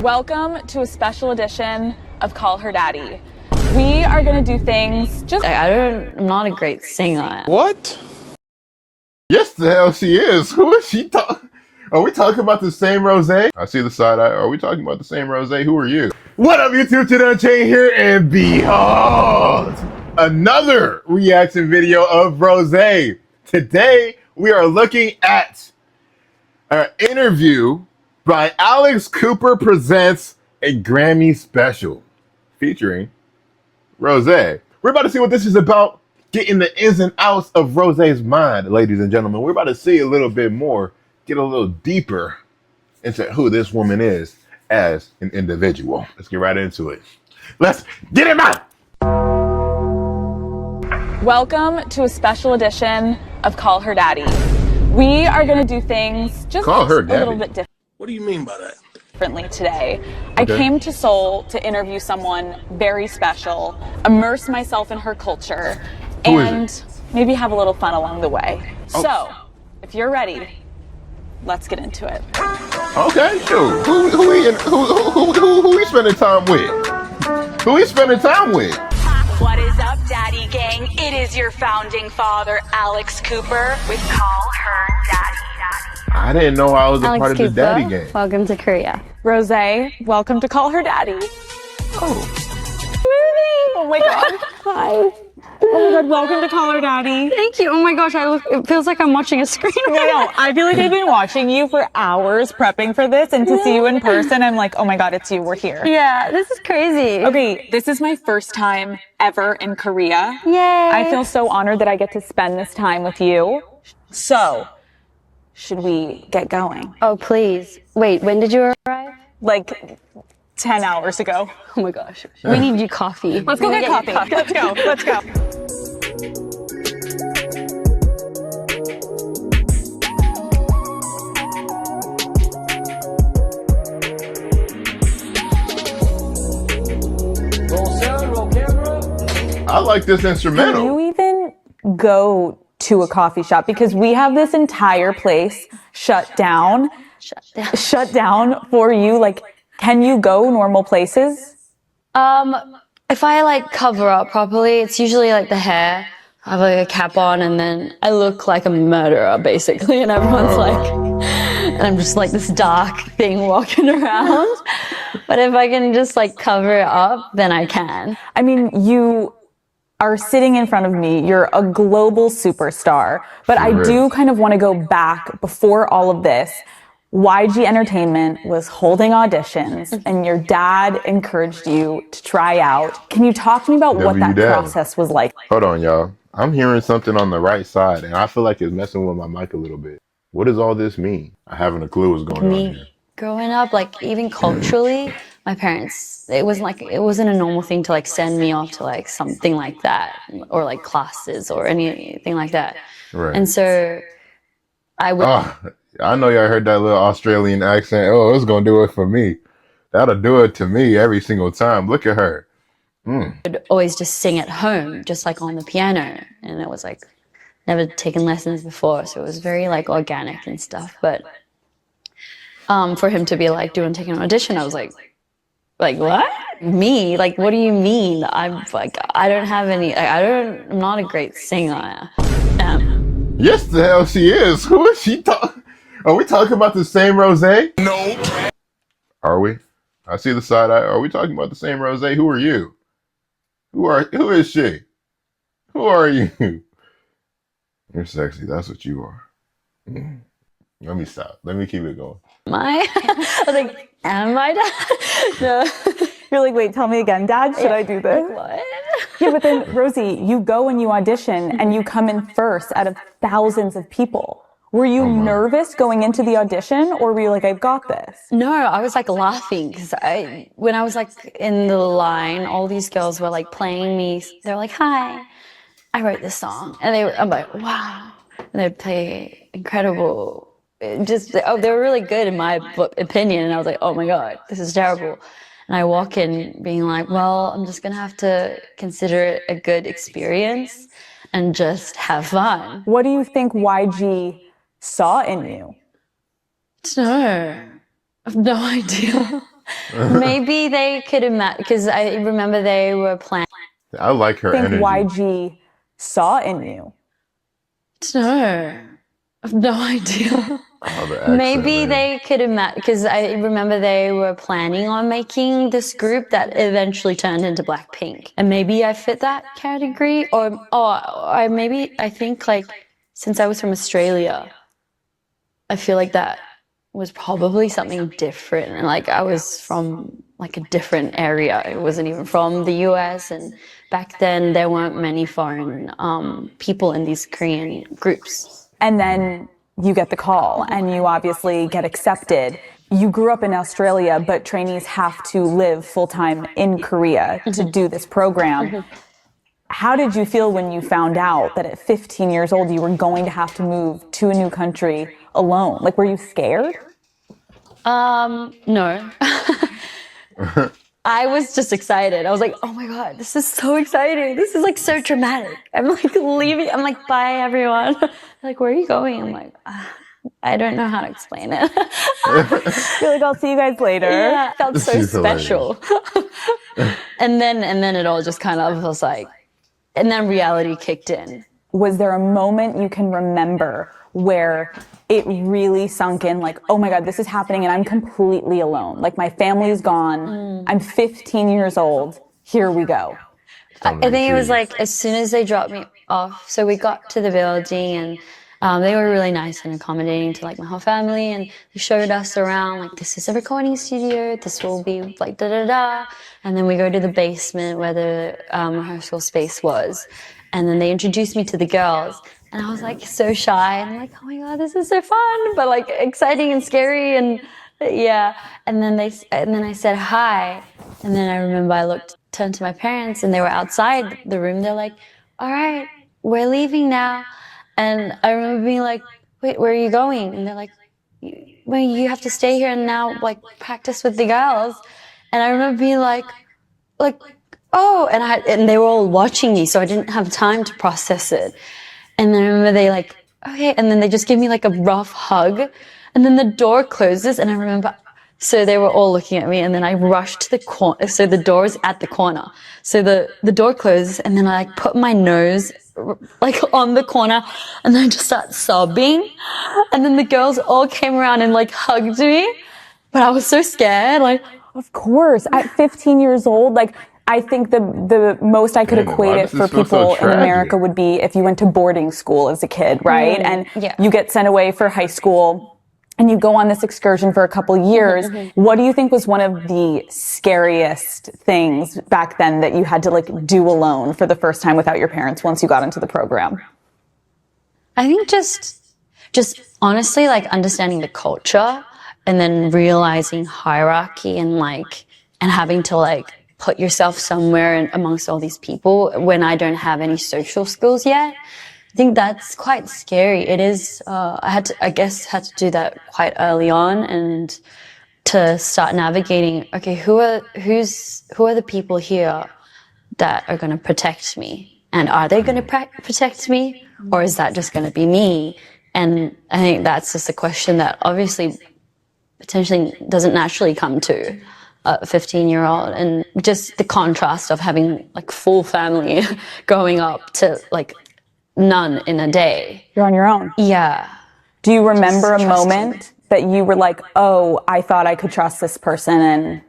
Welcome to a special edition of Call Her Daddy. We are gonna do things just... I'm not a great singer. What? Yes, the hell she is. Who is she talking? Are we talking about the same Rosé? I see the side eye. Are we talking about the same Rosé? Who are you? What up, YouTube? JudahxUnchained here, and behold, another reaction video of Rosé. Today, we are looking at an interview by Alex Cooper presents a Grammy special featuring Rosé. We're about to see what this is about, getting the ins and outs of Rosé's mind, ladies and gentlemen. We're about to see a little bit more, get a little deeper into who this woman is as an individual. Let's get right into it. Let's get him out! Welcome to a special edition of Call Her Daddy. We are gonna do things just Call her a daddy. little bit What do you mean by that? differently today. I came to Seoul to interview someone very special, immerse myself in her culture, and maybe have a little fun along the way. So, if you're ready, let's get into it. Okay, sure. Who we spending time with? Who we spending time with? What is up, Daddy Gang? It is your founding father, Alex Cooper, with Call Her Daddy. I didn't know I was a Alex part of Cooper, the daddy game. welcome to Korea. Rosé, welcome to Call Her Daddy. Oh my god. Hi. Oh my god, welcome to Call Her Daddy. Thank you. Oh my gosh, it feels like I'm watching a screen. No, I feel like I've been watching you for hours prepping for this, and to see you in person, I'm like, oh my god, it's you, we're here. Yeah, this is crazy. Okay, this is my first time ever in Korea. Yay. I feel so honored that I get to spend this time with you. So, should we get going? Oh, please. Wait, when did you arrive? Like 10 hours ago. Oh my gosh. We need you coffee. Let's go get coffee. Let's go. Let's go. I like this instrumental. Can you even go to a coffee shop? Because we have this entire place shut down for you. Like, can you go normal places? If I like cover up properly, it's usually like the hair. I have like a cap on and then I look like a murderer basically, and everyone's like, and I'm just like this dark thing walking around. But if I can just like cover it up, then I can. I mean, you are sitting in front of me. You're a global superstar. But I do kind of want to go back before all of this. YG Entertainment was holding auditions and your dad encouraged you to try out. Can you talk to me about what that process was like? Hold on, y'all. I'm hearing something on the right side, and I feel like it's messing with my mic a little bit. What does all this mean? I haven't a clue what's going on here. Growing up, like even culturally, my parents, it wasn't a normal thing to like send me off to like something like that, or like classes or anything like that. Right. And so I would. I know y'all heard that little Australian accent. Oh, it's gonna do it for me. That'll do it to me every single time. Look at her. Would always just sing at home, just like on the piano, and it was like never taken lessons before, so it was very like organic and stuff. But for him to be like taking an audition, I was like what? Me? Like, what do you mean? I'm like, I don't have any. I'm not a great singer. Yes, the hell she is. Who is she talking? Are we talking about the same Rosé? No. Are we? I see the side eye. Are we talking about the same Rosé? Who are you? Who is she? Who are you? You're sexy. That's what you are. Let me stop. Let me keep it going. I was like, am I dad? No. You're like, wait, tell me again, Dad, should I do this? What? Yeah, but then, Rosie, you go and you audition and you come in first out of thousands of people. Were you nervous going into the audition, or were you like, I've got this? No, I was like laughing because when I was like in the line, all these girls were like playing me. They're like, hi, I wrote this song. And I'm like, wow. And they'd play incredible. They were really good in my opinion. And I was like, oh my God, this is terrible. And I walk in being like, well, I'm just going to have to consider it a good experience and just have fun. What do you think YG saw in you? No, I have no idea. Maybe they could imagine, because I remember they were planning. I like her Think energy. YG saw in you? No, I have no idea. Oh, the accent, Maybe man. they could imagine, because I remember they were planning on making this group that eventually turned into Blackpink, and maybe I fit that category, or I think like since I was from Australia, I feel like that was probably something different, and like I was from like a different area. It wasn't even from the US, and back then there weren't many foreign people in these Korean groups. And then you get the call and you obviously get accepted. You grew up in Australia, but trainees have to live full-time in Korea to do this program. How did you feel when you found out that at 15 years old you were going to have to move to a new country alone? Like, were you scared? No. I was just excited. I was like, oh my God, this is so exciting. This is like so dramatic. I'm like leaving. I'm like, bye everyone. Like, where are you going? I'm like, I don't know how to explain it. You're like, I'll see you guys later. Yeah, it felt so She's hilarious. special. and then it all just kind of was like, and then reality kicked in. Was there a moment you can remember where it really sunk in, like, oh my God, this is happening and I'm completely alone. Like, my family's gone. I'm 15 years old. Here we go. I think it was like as soon as they dropped me off. So we got to the building and they were really nice and accommodating to like my whole family, and they showed us around like, this is a recording studio. This will be like da da da. And then we go to the basement where the rehearsal space was, and then they introduced me to the girls. And I was like so shy, and I'm like, oh my God, this is so fun, but like exciting and scary, and yeah. And then I said hi, and then I remember turned to my parents, and they were outside the room. They're like, all right, we're leaving now. And I remember being like, wait, where are you going? And they're like, well, you have to stay here and now like practice with the girls. And I remember being like, oh, and they were all watching me, so I didn't have time to process it. And then I remember they like, okay, and then they just gave me like a rough hug, and then the door closes, and I remember, so they were all looking at me, and then I rushed to the corner, so the door's at the corner. So the door closes, and then I like put my nose like on the corner, and then I just start sobbing, and then the girls all came around and like hugged me, but I was so scared, like. Of course. At 15 years old, like, I think the most I could Damn, equate why it does for this feel so people in tragic? America would be if you went to boarding school as a kid, right? And yeah. you get sent away for high school and you go on this excursion for a couple years. What do you think was one of the scariest things back then that you had to like do alone for the first time without your parents once you got into the program? I think just honestly, like understanding the culture, and then realizing hierarchy, and having to like put yourself somewhere amongst all these people when I don't have any social skills yet. I think that's quite scary. It is. I guess had to do that quite early on, and to start navigating. Okay, who are the people here that are going to protect me, and are they going to protect me, or is that just going to be me? And I think that's just a question that obviously potentially doesn't naturally come to a 15-year-old, and just the contrast of having like full family growing up to like none in a day. You're on your own. Yeah. Do you remember a Just trusting. moment that you were like, oh, I thought I could trust this person and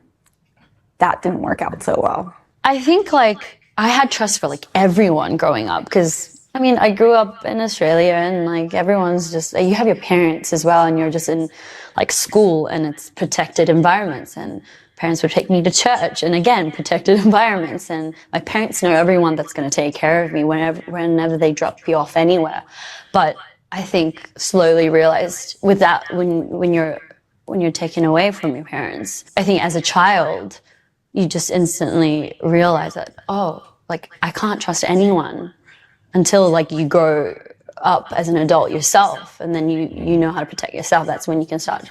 that didn't work out so well? I think like I had trust for like everyone growing up, because I mean, I grew up in Australia, and like everyone's just, you have your parents as well, and you're just in like school, and it's protected environments, and parents would take me to church, and again, protected environments, and my parents know everyone that's going to take care of me whenever they drop you off anywhere. But I think slowly realized with that, when you're taken away from your parents, I think as a child, you just instantly realize that, oh, like I can't trust anyone until like you grow up as an adult yourself, and then you know how to protect yourself. That's when you can start,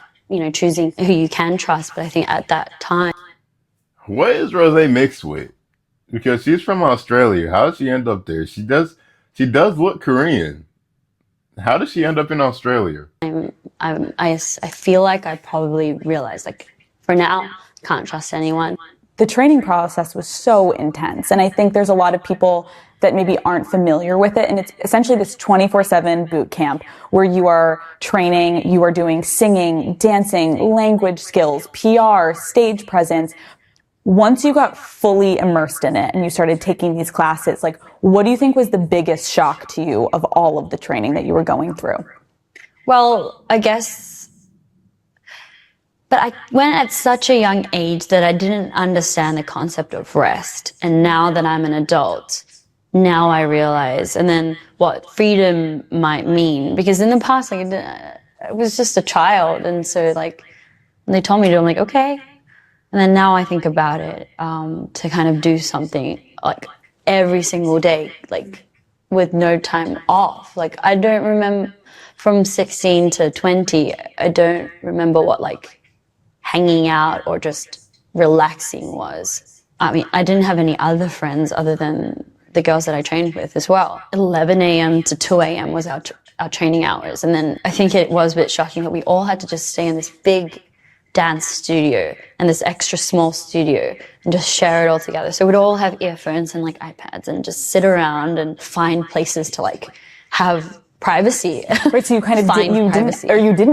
choosing who you can trust. But I think at that time. What is Rosé mixed with? Because she's from Australia. How did she end up there? She does look Korean. How did she end up in Australia? I feel like I probably realized, like, for now, can't trust anyone. The training process was so intense. And I think there's a lot of people that maybe aren't familiar with it. And it's essentially this 24/7 boot camp where you are training, you are doing singing, dancing, language skills, PR, stage presence. Once you got fully immersed in it and you started taking these classes, like, what do you think was the biggest shock to you of all of the training that you were going through? Well, I guess, but I went at such a young age that I didn't understand the concept of rest. And now that I'm an adult, now I realize, and then what freedom might mean. Because in the past, like, I was just a child. And so, like, when they told me to, I'm like, okay. And then now I think about it, to kind of do something like every single day, like with no time off. Like, I don't remember from 16 to 20, I don't remember what like hanging out or just relaxing was. I mean, I didn't have any other friends other than the girls that I trained with as well. 11 a.m. to 2 a.m. was our training hours. And then I think it was a bit shocking that we all had to just stay in this big dance studio and this extra small studio and just share it all together. So we'd all have earphones and like iPads and just sit around and find places to like have privacy. Right, so you kind of didn't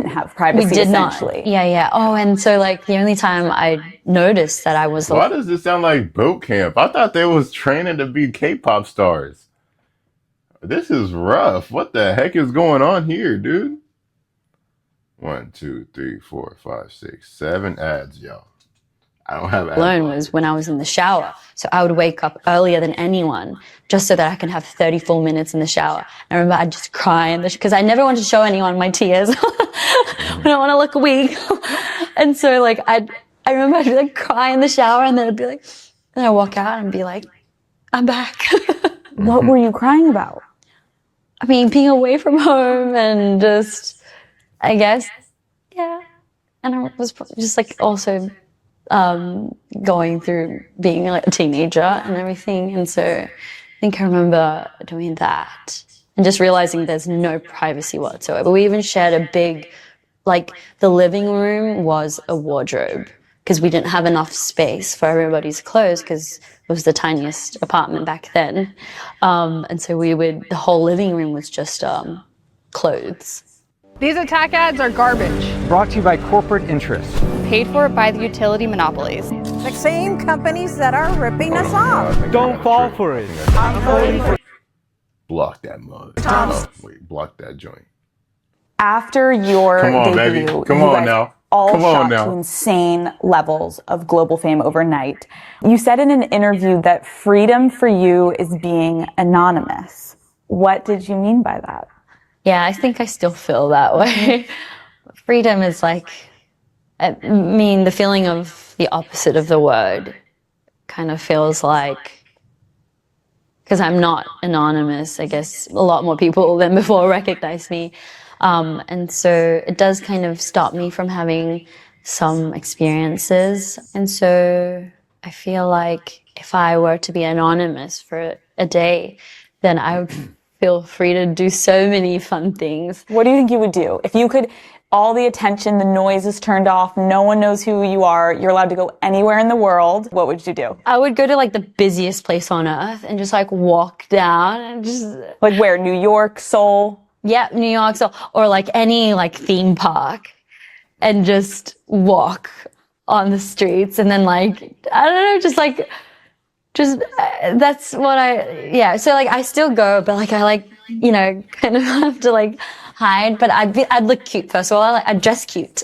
have privacy. We did essentially. not. Yeah. Oh, and so like the only time I noticed that I was Why does this sound like boot camp? I thought they was training to be K-pop stars. This is rough. What the heck is going on here, dude? 1, 2, 3, 4, 5, 6, 7 ads, y'all. I don't have ads. alone was when I was in the shower. So I would wake up earlier than anyone just so that I can have 34 minutes in the shower. I remember I'd just cry because I never wanted to show anyone my tears. I don't want to look weak. And so like I remember I'd be like cry in the shower and then I'd be like, then I'd walk out and be like, I'm back. What were you crying about? I mean, being away from home and just, I guess, yeah. And I was just like also going through being like a teenager and everything. And so I think I remember doing that and just realizing there's no privacy whatsoever. We even shared a big, like the living room was a wardrobe because we didn't have enough space for everybody's clothes because it was the tiniest apartment back then. And so the whole living room was just clothes. These attack ads are garbage. Brought to you by corporate interests. Paid for by the utility monopolies. The same companies that are ripping us off. Don't fall for it. Block that mug. Oh, wait, block that joint. After your Come on, debut, baby. Come you on guys now. all Come on shot now. to insane levels of global fame overnight. You said in an interview that freedom for you is being anonymous. What did you mean by that? Yeah, I think I still feel that way. Freedom is like, I mean, the feeling of the opposite of the word kind of feels like, because I'm not anonymous, I guess a lot more people than before recognize me. And so it does kind of stop me from having some experiences. And so I feel like if I were to be anonymous for a day, then I would feel free to do so many fun things. What do you think you would do? If you could, all the attention, the noise is turned off, no one knows who you are, you're allowed to go anywhere in the world, what would you do? I would go to like the busiest place on earth and just like walk down and just... Like where? New York, Seoul? Yeah, New York, so, or like any like theme park and just walk on the streets and then like, I don't know, just that's what so like I still go, but like I like, you know, kind of have to like hide, but I'd look cute first of all. I'd dress cute.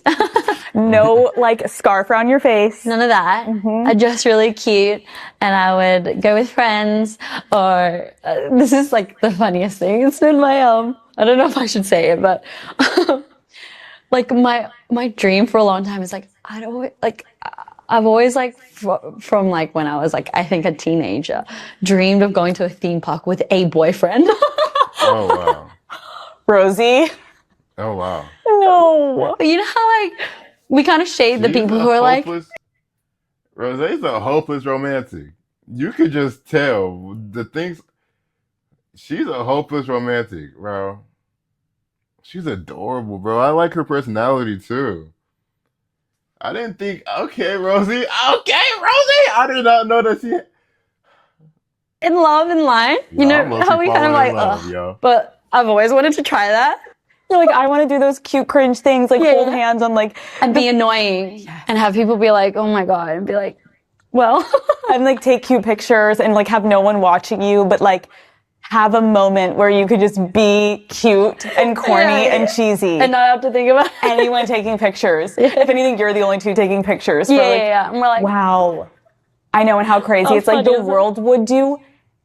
No like scarf around your face. None of that. I'd dress really cute and I would go with friends or this is like the funniest thing. It's been my I don't know if I should say it, but like my dream for a long time is like I've always like from like when I was like I think a teenager dreamed of going to a theme park with a boyfriend. Oh, wow. Rosie? Oh, wow. No. But you know how like we kind of shade the people who are like Rosé's a hopeless romantic. You could just tell the things. She's a hopeless romantic, bro. She's adorable, bro. I like her personality too. I didn't think. Okay, Rosie. Okay, Rosie. I did not know that she. In love in line. You know I'm low-key how we kind of falling like, in love, yo. but I've always wanted to try that. You're like, I want to do those cute cringe things, like hold hands on like and be annoying and have people be like, oh my God, and be like, well, and like take cute pictures and like have no one watching you, but like have a moment where you could just be cute and corny and cheesy and not have to think about anyone taking pictures. If anything, you're the only two taking pictures. For And we're like, wow. I know, and how crazy. It's like the world would do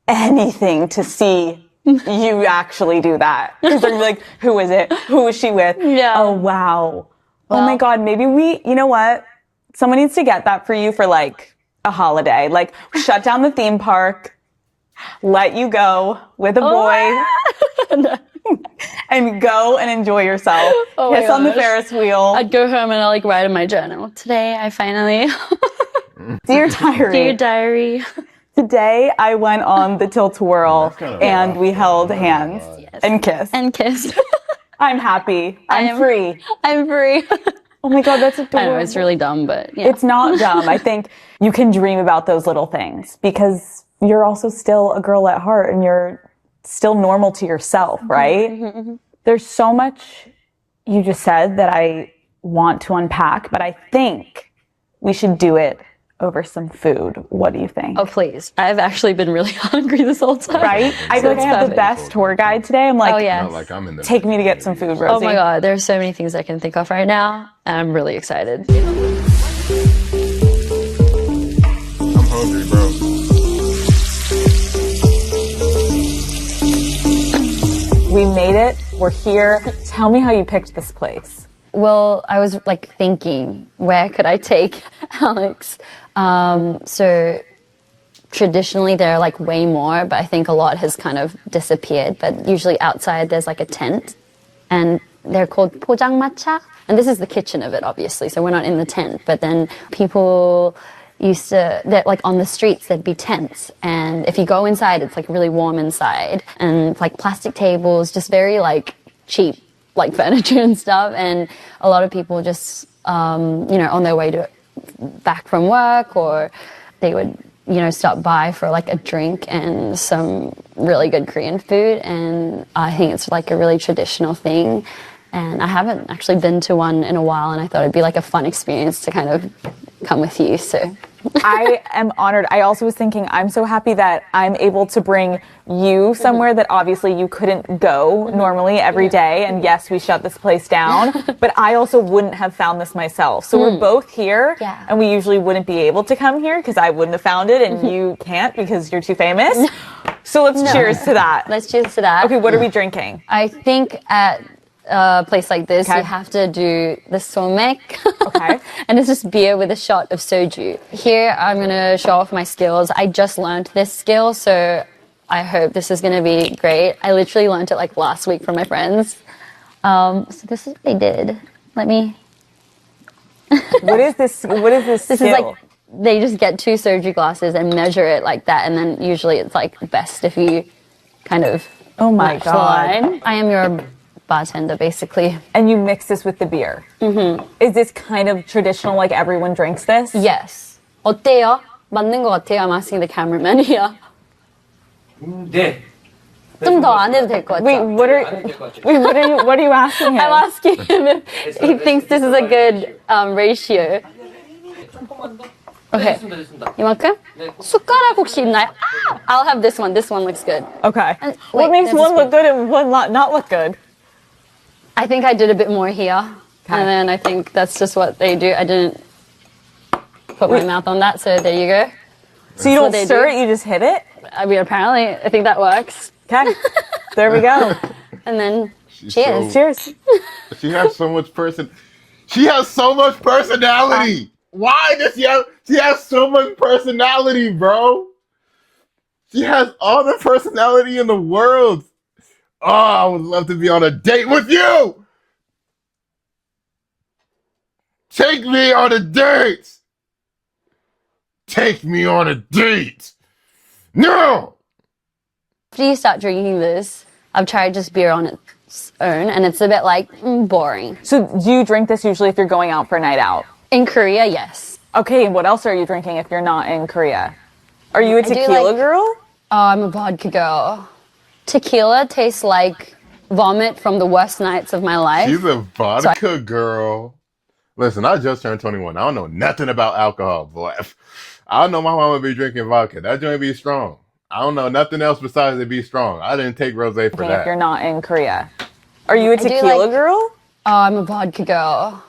anything to see you actually do that. Because they're like, who is it? Who is she with? Yeah. Oh, wow. Oh my God, maybe you know what? Someone needs to get that for you for like a holiday. Like, shut down the theme park, let you go with a boy, and go and enjoy yourself. Kiss on the Ferris wheel. I'd go home and I'd like write in my journal. Today I finally... Dear diary. Dear diary. Today I went on the tilt-a-whirl and we held hands and kissed. And kissed. I'm happy. I'm free. I'm free. Oh my God, that's adorable. I know, it's really dumb, but yeah. It's not dumb. I think you can dream about those little things because you're also still a girl at heart and you're still normal to yourself, right? There's so much you just said that I want to unpack, but I think we should do it over some food. What do you think? Oh, please. I've actually been really hungry this whole time. Right? I feel like I have the best tour guide today. I'm like, oh, yes. Not like I'm in the take me to get some food, Rosie. Oh my God, there's so many things I can think of right now, and I'm really excited. I'm hungry, bro. We made it. We're here. Tell me how you picked this place. Well, I was like thinking, where could I take Alex? So traditionally there are like way more, but I think a lot has kind of disappeared. But usually outside there's like a tent, and they're called 포장마차. And this is the kitchen of it, obviously. So we're not in the tent, but then people used to, like on the streets, there'd be tents. And if you go inside, it's like really warm inside, and like plastic tables, just very like cheap, like furniture and stuff. And a lot of people just, on their way back from work, or they would, stop by for like a drink and some really good Korean food. And I think it's like a really traditional thing. And I haven't actually been to one in a while, and I thought it'd be like a fun experience to kind of come with you. So I am honored. I also was thinking, I'm so happy that I'm able to bring you somewhere that obviously you couldn't go normally every day. And yes, we shut this place down, but I also wouldn't have found this myself. So we're both here, and we usually wouldn't be able to come here because I wouldn't have found it, and you can't because you're too famous. So let's cheers to that. Let's cheers to that. Okay, what are we drinking? I think at a place like this, you have to do the somek. Okay. And it's just beer with a shot of soju. Here, I'm going to show off my skills. I just learned this skill, so I hope this is going to be great. I literally learned it like last week from my friends. So this is what they did. Let me... What is this This skill? is like, they just get 2 soju glasses and measure it like that, and then usually it's like best if you kind of... Oh my match the God. line. I am your bartender, basically. And you mix this with the beer. Mm-hmm. Is this kind of traditional, like everyone drinks this? Yes. 어때요? 맞는 것 같아요. I'm asking the cameraman here. 네. 좀 더 안 해도 될 것 같죠? Wait, what are you asking him? I'm asking him if he thinks this is a good ratio. Okay. 이만큼? 숟가락 혹시 있나요? Ah! I'll have this one. This one looks good. Okay. And, What wait, makes this one is look good and one not look good? I think I did a bit more here. And then I think that's just what they do. I didn't put my mouth on that, so there you go. So you don't stir it, you just hit it? I mean, apparently, I think that works. Okay. There we go. And then, She's cheers. Cheers. She has so much She has so much personality. Why does she has so much personality, bro? She has all the personality in the world. Oh, I would love to be on a date with you. Take me on a date. Take me on a date. No. After you start drinking this, I've tried just beer on its own, and it's a bit like boring. So do you drink this usually if you're going out for a night out? In Korea, yes. Okay, and what else are you drinking if you're not in Korea? Are you a do tequila like- girl? Oh, I'm a vodka girl. Tequila tastes like vomit from the worst nights of my life. She's a vodka girl. Listen, I just turned 21. I don't know nothing about alcohol, boy. I know my mama be drinking vodka. That joint be strong. I don't know nothing else besides it be strong. I didn't take rosé for that. If you're not in Korea. Are you a do tequila like- girl? Oh, I'm a vodka girl.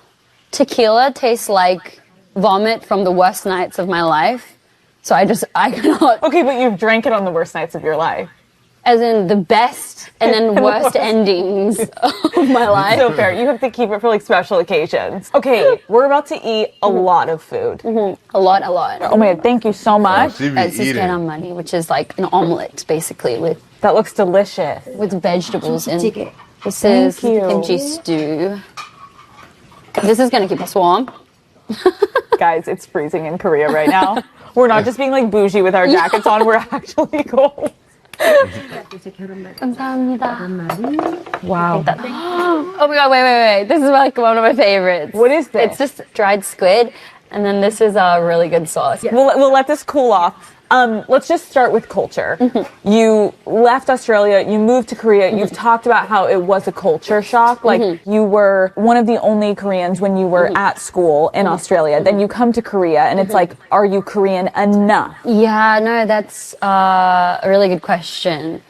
Tequila tastes like vomit from the worst nights of my life. So I cannot. Okay, but you've drank it on the worst nights of your life. As in the best and then worst endings of my life. So fair. You have to keep it for like special occasions. Okay, we're about to eat a lot of food. A lot. Oh my god, thank you so much. She be It's just eating. money, which is like an omelette, basically, with That looks delicious. vegetables in. This is you. kimchi stew. This is gonna keep us warm. Guys, it's freezing in Korea right now. We're not just being like bougie with our jackets on, we're actually cold. 감사합니다. Wow. Oh my god, wait. This is like one of my favorites. What is this? It's just dried squid, and then this is a really good sauce. We'll let this cool off. Let's just start with culture. You left Australia, you moved to Korea, you've talked about how it was a culture shock. Like you were one of the only Koreans when you were at school in Australia. Then you come to Korea and it's like, are you Korean enough? Yeah, no, that's a really good question.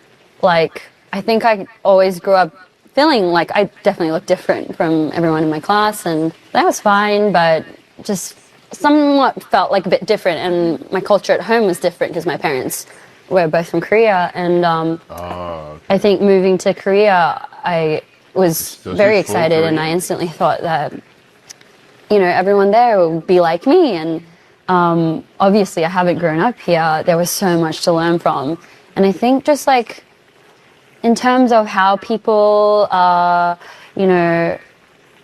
Like, I think I always grew up feeling like I definitely looked different from everyone in my class, and that was fine, but just somewhat felt like a bit different, and my culture at home was different because my parents were both from Korea, and I think moving to Korea, I was So very she's full excited, and Korean. I instantly thought that, you know, everyone there would be like me, and obviously I haven't grown up here. There was so much to learn from, and I think just like in terms of how people, you know,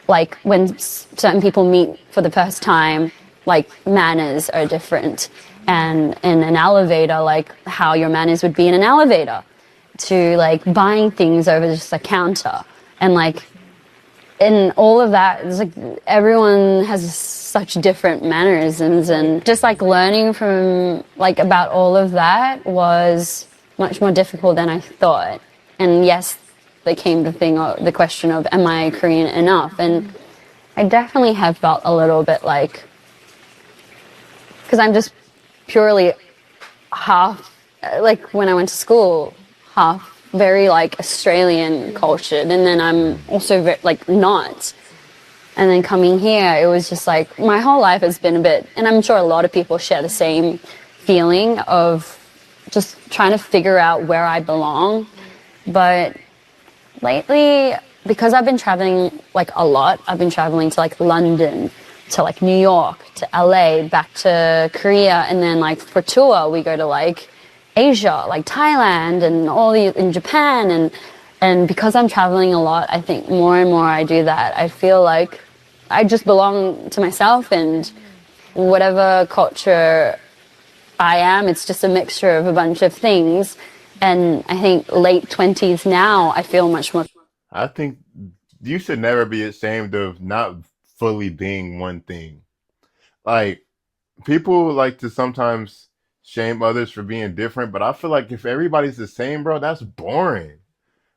like when certain people meet for the first time, like manners are different. And in an elevator, like how your manners would be in an elevator, to like buying things over just a counter. And like in all of that, it's like everyone has such different mannerisms, and just like learning from like about all of that was much more difficult than I thought. And yes, there came the question of, am I Korean enough? And I definitely have felt a little bit like, because I'm just purely half, like when I went to school, half very like Australian cultured, and then I'm also very, like not. And then coming here, it was just like, my whole life has been a bit, and I'm sure a lot of people share the same feeling of just trying to figure out where I belong. But lately, because I've been traveling like a lot, I've been traveling to like London, to like New York, to LA, back to Korea, and then like for tour we go to like Asia, like Thailand, and in Japan, and because I'm traveling a lot, I think more and more I do that. I feel like I just belong to myself, and whatever culture I am, it's just a mixture of a bunch of things. And I think late 20s now, I feel much more. I think you should never be ashamed of not fully being one thing. Like, people like to sometimes shame others for being different, but I feel like if everybody's the same, bro, that's boring.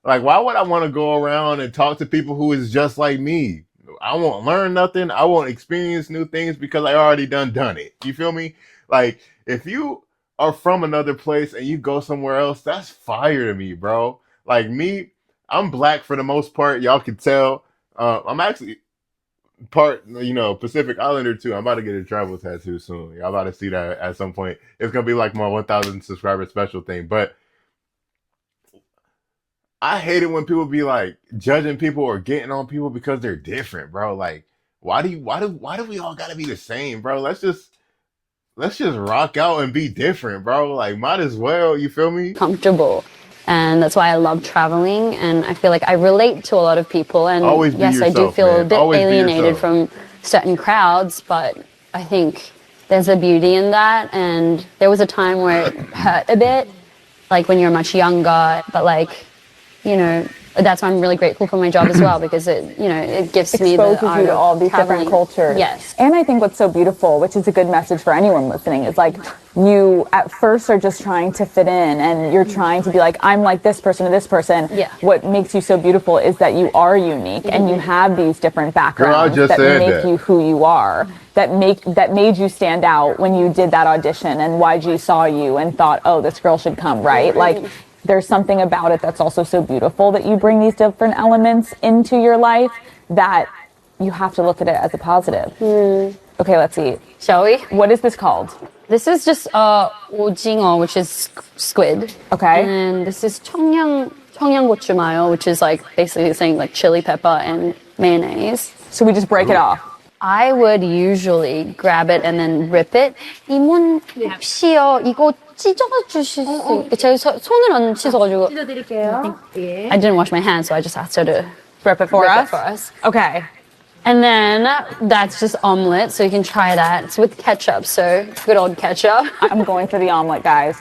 Like, why would I want to go around and talk to people who is just like me? I won't learn nothing. I won't experience new things because I already done it. You feel me? Like, if you are from another place and you go somewhere else, that's fire to me, bro. Like me, I'm black for the most part. Y'all can tell. I'm actually part, Pacific Islander too. I'm about to get a tribal tattoo soon. Y'all about to see that at some point. It's gonna be like my 1,000 subscriber special thing. But I hate it when people be like judging people or getting on people because they're different, bro. Like, why do we all gotta be the same, bro? Let's just rock out and be different, bro. Like, might as well, you feel me? Comfortable. And that's why I love traveling, and I feel like I relate to a lot of people, and Always be yes, I do yourself, feel man. a bit Always be alienated yourself. from certain crowds, but I think there's a beauty in that. And there was a time where it hurt a bit, like when you're much younger, but like, that's why I'm really grateful for my job as well, because it gives me the Exposes you to all these different cultures. Yes. And I think what's so beautiful, which is a good message for anyone listening, is like you at first are just trying to fit in and you're trying to be like, I'm like this person or this person. Yeah. What makes you so beautiful is that you are unique and you have these different backgrounds that make you who you are, that made you stand out when you did that audition and YG saw you and thought, oh, this girl should come, right? Like, there's something about it that's also so beautiful that you bring these different elements into your life that you have to look at it as a positive. Okay, let's eat. Shall we? What is this called? This is just 오징어, which is squid. Okay. And this is 청양고추 마요, which is like basically saying like chili pepper and mayonnaise. So we just break it off. I would usually grab it and then rip it. 이모 혹시요 이거 찢어주실 수? 제가 손을 안 씻어가지고. 찢어드릴게요. I didn't wash my hands, so I just asked her to Rip it for us? Okay. And then that's just omelet, so you can try that. It's with ketchup, so good old ketchup. I'm going for the omelet, guys.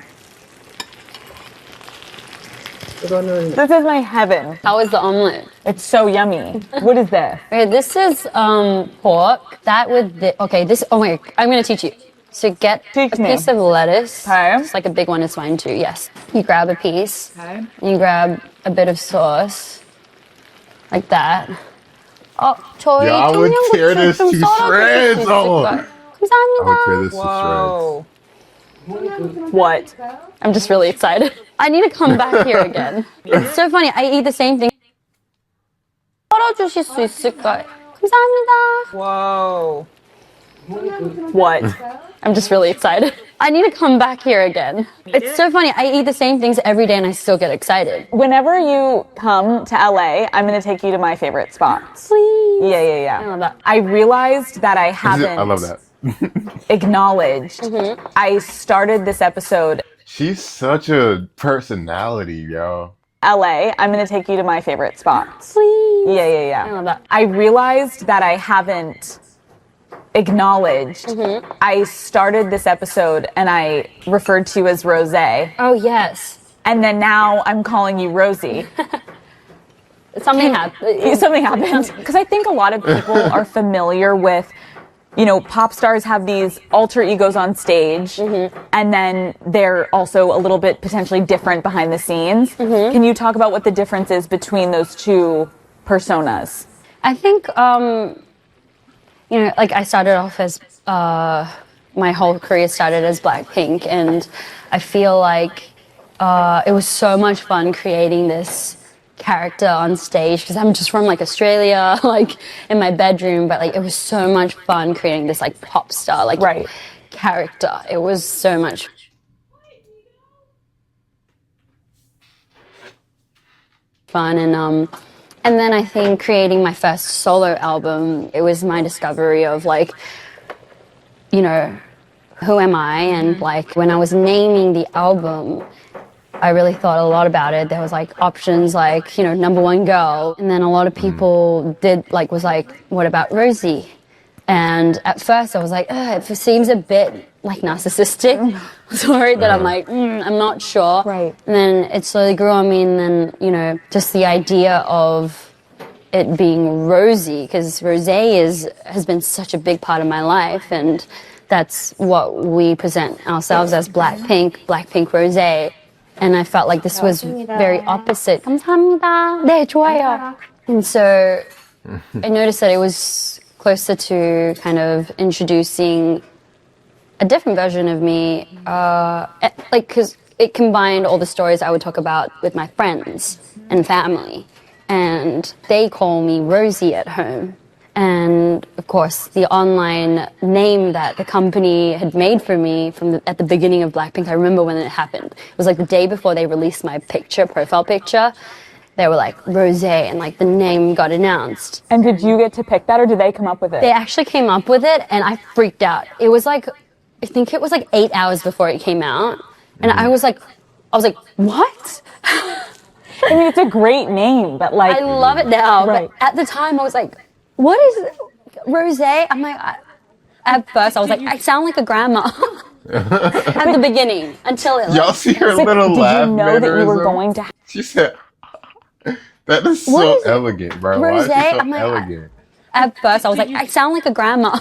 This is my heaven. How is the omelet? It's so yummy. What is this? Okay, this is pork. That with the oh wait, I'm gonna teach you. So get a piece of lettuce. Okay. It's like a big one is fine too. Yes. You grab a piece. Okay. You grab a bit of sauce, like that. 저희 I would tear this 좀 to 썰어주실 shreds. 수 Oh. 있을까요? I would tear 감사합니다. this to shreds. What? I'm just really excited. I need to come back here again. It's so funny. I eat the same thing. 썰어주실 수 있을까요? 감사합니다. Whoa. What? I'm just really excited. I need to come back here again. It's so funny. I eat the same things every day and I still get excited. Whenever you come to LA, I'm going to take you to my favorite spots. Please. Yeah. I love that. I realized that I haven't I love that. acknowledged. I started this episode. She's such a personality, yo. LA, I'm going to take you to my favorite spots. Please. Yeah. I love that. I realized that I haven't acknowledged. I started this episode and I referred to you as Rosé. Oh, yes. And then now I'm calling you Rosie. Something happened. Something happened. Because I think a lot of people are familiar with, pop stars have these alter egos on stage, and then they're also a little bit potentially different behind the scenes. Can you talk about what the difference is between those two personas? I think, like I started off as, my whole career started as Blackpink, and I feel like it was so much fun creating this character on stage because I'm just from like Australia, like in my bedroom, but like it was so much fun creating this like pop star like character. It was so much fun, and then I think creating my first solo album, it was my discovery of like, who am I? And like when I was naming the album, I really thought a lot about it. There was like options like, #1 girl. And then a lot of people was like, what about Rosie? And at first I was like, it seems a bit like narcissistic. Sorry that I'm like, I'm not sure. Right. And then it slowly grew on me, and then, just the idea of it being Rosie, because Rosé has been such a big part of my life, and that's what we present ourselves as Blackpink Rosé. And I felt like this was very opposite. 감사합니다. 네, 좋아요. And so I noticed that it was closer to kind of introducing a different version of me, because it combined all the stories I would talk about with my friends and family. And they call me Rosie at home. And of course, the online name that the company had made for me at the beginning of Blackpink, I remember when it happened. It was like the day before they released my profile picture. They were like, Rosé, and like the name got announced. And did you get to pick that, or did they come up with it? They actually came up with it, and I freaked out. It was like, I think it was like 8 hours before it came out. And I was like, what? I mean, it's a great name, but like... I love it now, Right. but at the time I was like, what is Rosé? I'm like, at first I was like, I sound like a grandma. At the beginning, until it Y'all see her little did laugh you know that you were mannerism? going to... She said, That is so elegant, bro. Why is Rosé? she so I'm like, elegant? At first, I was like, I sound like a grandma.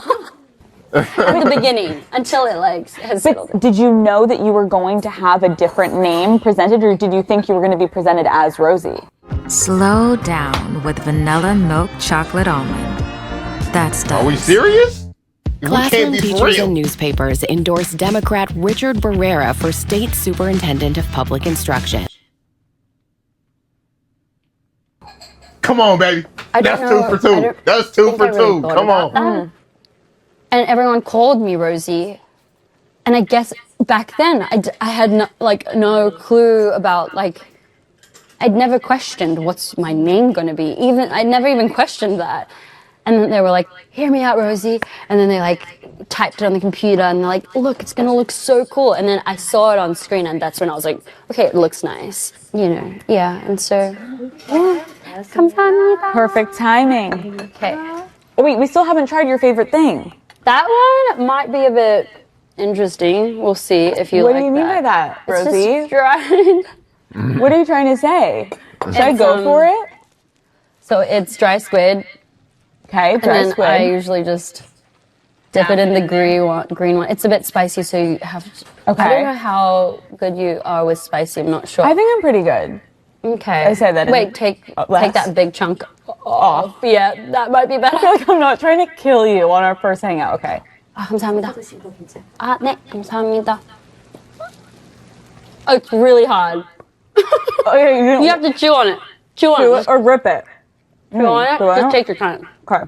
At the beginning, until it like has settled. But did you know that you were going to have a different name presented, or did you think you were going to be presented as Rosie? Slow down with vanilla milk chocolate almond. That's done. Are we serious? Classroom teachers and newspapers endorse Democrat Richard Barrera for state superintendent of public instruction. Come on, baby. That's 2 for 2. That's 2 for 2. Come on. And everyone called me Rosie. And I guess back then I had no clue about I'd never questioned what's my name going to be. I'd never even questioned that. And then they were like, hear me out, Rosie. And then they typed it on the computer and they're like, look, it's going to look so cool. And then I saw it on screen and that's when I was like, okay, it looks nice. Yeah. And so, yeah. Perfect timing. Okay. Oh, wait, we still haven't tried your favorite thing. That one might be a bit interesting. We'll see if you What like do you mean by that, Rosie? It's just dried. What are you trying to say? Should I go for it? So it's dry squid. Okay, dry and then squid. I usually just dip it in the green one. It's a bit spicy, so you have to... Okay. I don't know how good you are with spicy. I'm not sure. I think I'm pretty good. Okay. I said that. Wait, take that big chunk off. Yeah, that might be better. I feel like I'm not trying to kill you on our first hangout. Okay. 감사합니다. 네, 감사합니다. Oh, it's really hard. Okay, you have to chew on it. Chew on it. Or rip it. Chew on it. Just take your time. Okay.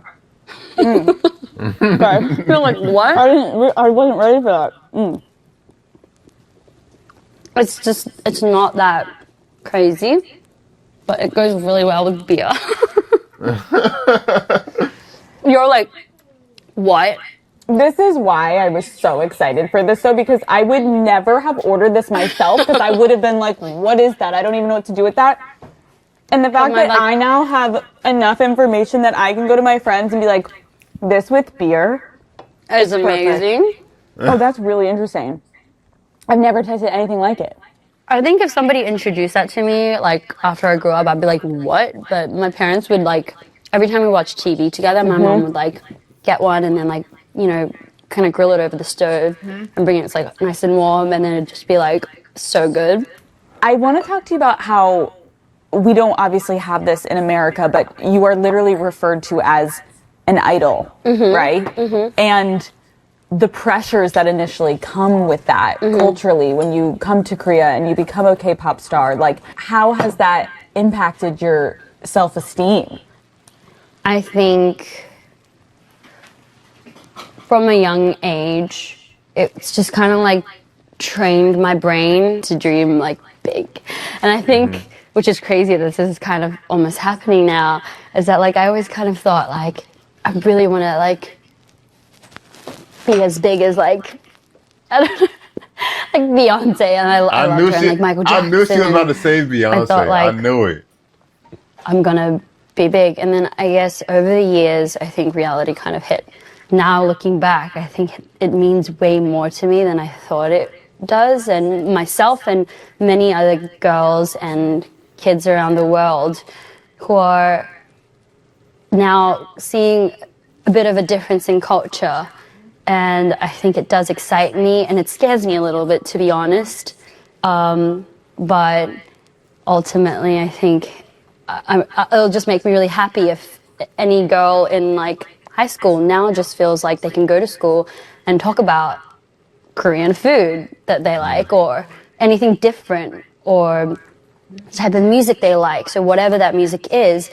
Okay. You're like, what? I wasn't ready for that. It's not that crazy, but it goes really well with beer. You're like, what? This is why I was so excited for this, though, because I would never have ordered this myself, because I would have been like, what is that? I don't even know what to do with that. And the fact that I now have enough information that I can go to my friends and be like, this with beer is amazing. Oh, that's really interesting. I've never tasted anything like it. I think if somebody introduced that to me, after I grew up, I'd be like, what? But my parents would, every time we watched TV together, my mom would, get one and then, kind of grill it over the stove and bring it. It's, nice and warm, and then it'd just be, so good. I want to talk to you about how we don't obviously have this in America, but you are literally referred to as an idol, right? And the pressures that initially come with that culturally when you come to Korea and you become a K-pop star, how has that impacted your self-esteem? I think from a young age, it's just kind of trained my brain to dream big. And I think, which is crazy, this is kind of almost happening now, is that I always kind of thought I really want to be as big as I don't know, Beyonce, and I loved her, and Michael Jackson. I knew she was about to say Beyonce. I knew it. I'm gonna be big, and then I guess over the years, I think reality kind of hit. Now looking back, I think it means way more to me than I thought it does, and myself and many other girls and kids around the world who are now seeing a bit of a difference in culture. And I think it does excite me, and it scares me a little bit, to be honest. But ultimately, I think it'll just make me really happy if any girl in high school now just feels like they can go to school and talk about Korean food that they like, or anything different, or the type of music they like. So whatever that music is,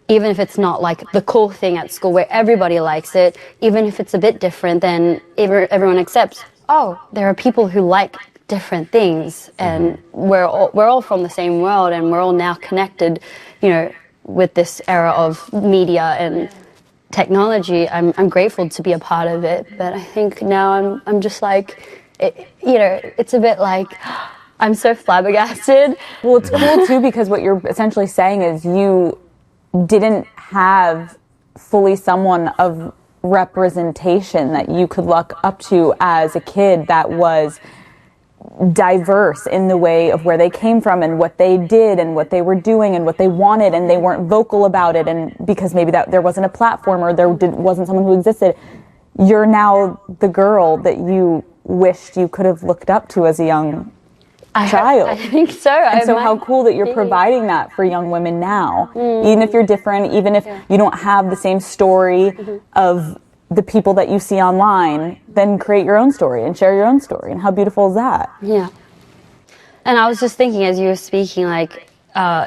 even if it's not the cool thing at school where everybody likes it, even if it's a bit different, then everyone accepts, oh, there are people who like different things, and we're all from the same world, and we're all now connected, with this era of media and technology. I'm grateful to be a part of it, but I think now I'm just it's a bit I'm so flabbergasted. Well, it's cool too, because what you're essentially saying is you didn't have fully someone of representation that you could look up to as a kid that was diverse in the way of where they came from and what they did and what they were doing and what they wanted, and they weren't vocal about it, and because maybe that there wasn't a platform or wasn't someone who existed, you're now the girl that you wished you could have looked up to as a young child. I think so. And so how cool that you're providing that for young women now. Even if you're different, even if you don't have the same story of the people that you see online, then create your own story and share your own story. And how beautiful is that? Yeah. And I was just thinking as you were speaking, like,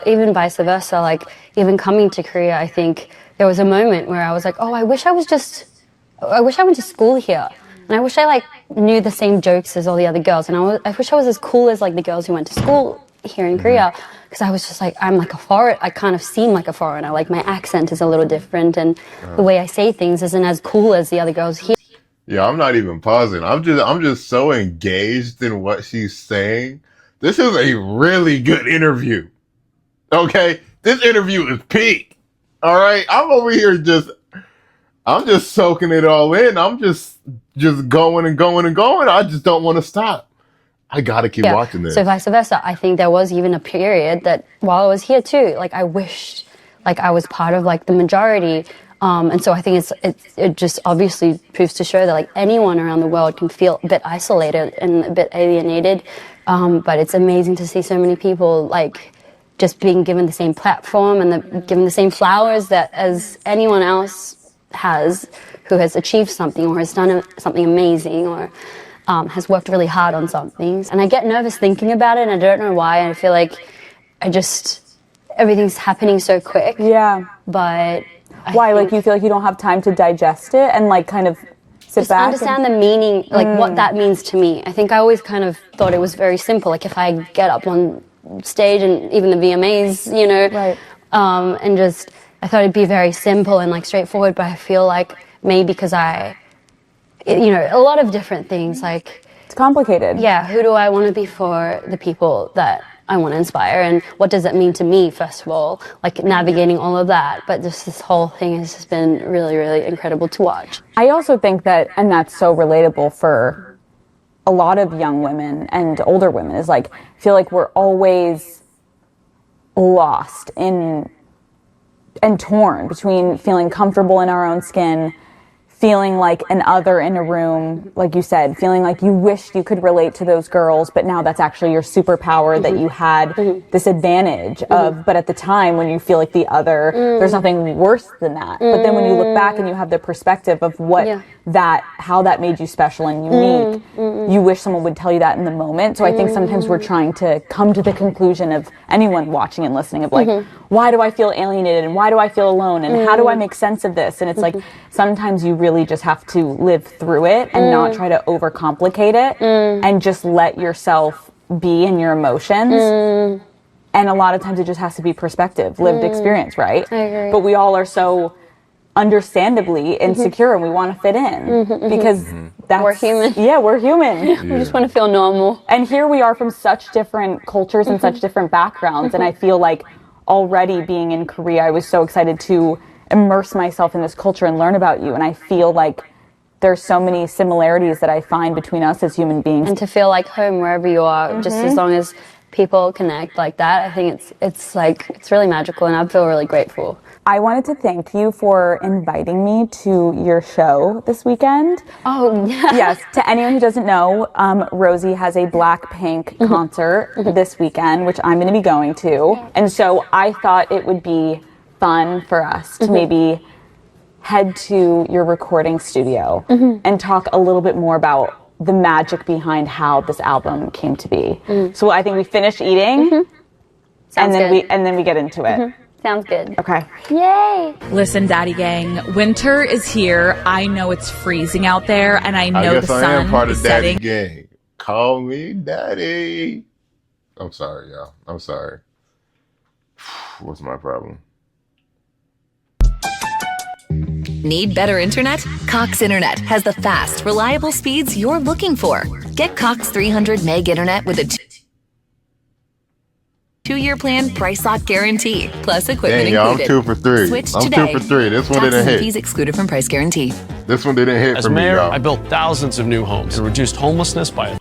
even vice versa, like, even coming to Korea, I think there was a moment where I was like, oh, I wish I went to school here. And I wish I, like, knew the same jokes as all the other girls. And I wish I was as cool as, like, the girls who went to school here in Korea. Because I was just like, I'm like a foreigner. I kind of seem like a foreigner. Like, my accent is a little different. And the way I say things isn't as cool as the other girls here. Yeah, I'm not even pausing. I'm just so engaged in what she's saying. This is a really good interview. Okay? This interview is peak. All right? I'm over here I'm just soaking it all in. I'm just going and going and going. I just don't want to stop. I got to keep watching this. So vice versa. I think there was even a period that while I was here too, like, I wished like I was part of, like, the majority. And so I think it just obviously proves to show that, like, anyone around the world can feel a bit isolated and a bit alienated. But it's amazing to see so many people, like, just being given the same platform and given the same flowers that as anyone else has who has achieved something or has done something amazing or has worked really hard on something. And I get nervous thinking about it, and I don't know why. I feel like everything's happening so quick. Yeah. But why? Like, you feel like you don't have time to digest it and, like, kind of sit just back? Understand the meaning, like, what that means to me. I think I always kind of thought it was very simple. Like, if I get up on stage and even the VMAs, you know, and just, I thought it'd be very simple and, like, straightforward, but I feel like maybe because a lot of different things, like, it's complicated. Yeah, who do I want to be for the people that I want to inspire, and what does it mean to me, first of all, like, navigating all of that. But just this whole thing has just been really, really incredible to watch. I also think that, and that's so relatable for a lot of young women and older women, is, like, I feel like we're always lost in and torn between feeling comfortable in our own skin, feeling like an other in a room, like you said, feeling like you wished you could relate to those girls, but now that's actually your superpower that you had this advantage of. But at the time, when you feel like the other, there's nothing worse than that. But then when you look back and you have the perspective of how that made you special and unique, you wish someone would tell you that in the moment. So I think sometimes we're trying to come to the conclusion of anyone watching and listening of, like, why do I feel alienated and why do I feel alone and how do I make sense of this? And it's like, sometimes you really just have to live through it and not try to overcomplicate it and just let yourself be in your emotions. And a lot of times it just has to be perspective, lived experience, right? I agree. But we all are so understandably insecure and we want to fit in because we're human. Yeah, we're human. We just want to feel normal. And here we are from such different cultures and such different backgrounds. And I feel like already being in Korea, I was so excited to immerse myself in this culture and learn about you. And I feel like there's so many similarities that I find between us as human beings. And to feel like home wherever you are, just as long as people connect like that, I think it's really magical, and I feel really grateful. I wanted to thank you for inviting me to your show this weekend. Oh, yeah. Yes, to anyone who doesn't know, Rosie has a Blackpink concert this weekend, which I'm going to be going to. And so I thought it would be fun for us to maybe head to your recording studio and talk a little bit more about the magic behind how this album came to be. So I think we finish eating and then we get into it. Sounds good. Okay. Yay! Listen, Daddy Gang, winter is here. I know it's freezing out there, and I know the sun I am part of is Daddy setting. Gang. Call me Daddy. I'm sorry, y'all. I'm sorry. What's my problem? Need better internet? Cox Internet has the fast, reliable speeds you're looking for. Get Cox 300 meg internet with a 2-year plan, price lock guarantee, plus equipment Dang, y'all, included. I'm 2 for 3. Switch I'm today. 2 for 3. This one Taxes didn't and hit. fees excluded from price guarantee. This one didn't hit As for me, mayor, y'all. I built thousands of new homes and reduced homelessness by